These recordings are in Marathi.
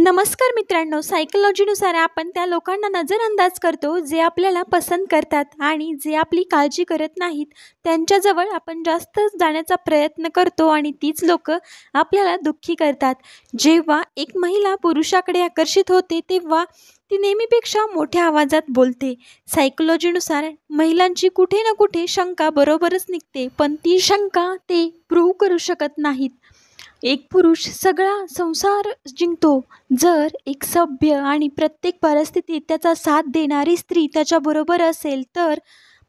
नमस्कार मित्रांनो, सायकोलॉजीनुसार आपण त्या लोकांना नजरअंदाज करतो जे आपल्याला पसंत करतात आणि जे आपली काळजी करत नाहीत. त्यांच्याजवळ आपण जास्त जाण्याचा प्रयत्न करतो आणि तीच लोकं आपल्याला दुःखी करतात. जेव्हा एक महिला पुरुषाकडे आकर्षित होते तेव्हा ती नेहमीपेक्षा मोठ्या आवाजात बोलते. सायकोलॉजीनुसार महिलांची कुठे ना कुठे शंका बरोबरच निघते, पण ती शंका ते प्रूव्ह करू शकत नाहीत. एक पुरुष सगळा संसार जिंकतो जर एक सभ्य आणि प्रत्येक परिस्थितीत त्याचा साथ देणारी स्त्री त्याच्याबरोबर असेल तर.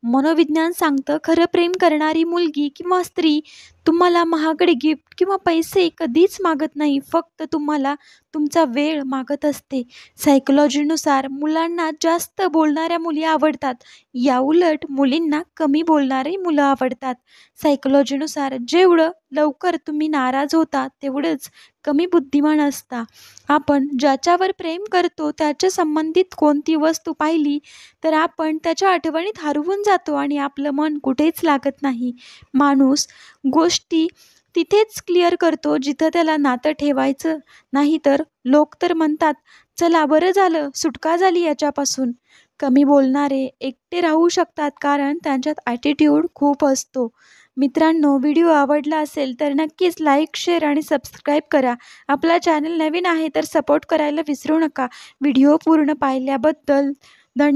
मनोविज्ञान सांगतं, खरं प्रेम करणारी मुलगी किंवा स्त्री तुम्हाला महागडे गिफ्ट किंवा पैसे कधीच मागत नाही, फक्त तुम्हाला तुमचा वेळ मागत असते. सायकोलॉजीनुसार मुलांना जास्त बोलणाऱ्या मुली आवडतात, याउलट मुलींना कमी बोलणारी मुलं आवडतात. सायकोलॉजीनुसार जेवढं लवकर तुम्ही नाराज होता तेवढंच कमी बुद्धिमान असता. आपण ज्याच्यावर प्रेम करतो त्याच्या संबंधित कोणती वस्तू पाहिली तर आपण त्याच्या आठवणीत हरवून जातो आणि आपलं मन कुठेच लागत नाही. माणूस गोष्टी तिथेच क्लिअर करतो जिथं त्याला नातं ठेवायचं नाही, तर लोक तर म्हणतात, चला बरं झालं, सुटका झाली याच्यापासून. कमी बोलणारे एकटे राहू शकतात कारण त्यांच्यात ॲटिट्यूड खूप असतो. मित्रांनो, व्हिडिओ आवडला असेल तर नक्कीच लाईक, शेअर आणि सबस्क्राईब करा. आपला चॅनल नवीन आहे तर सपोर्ट करायला विसरू नका. व्हिडिओ पूर्ण पाहिल्याबद्दल धन्यवाद.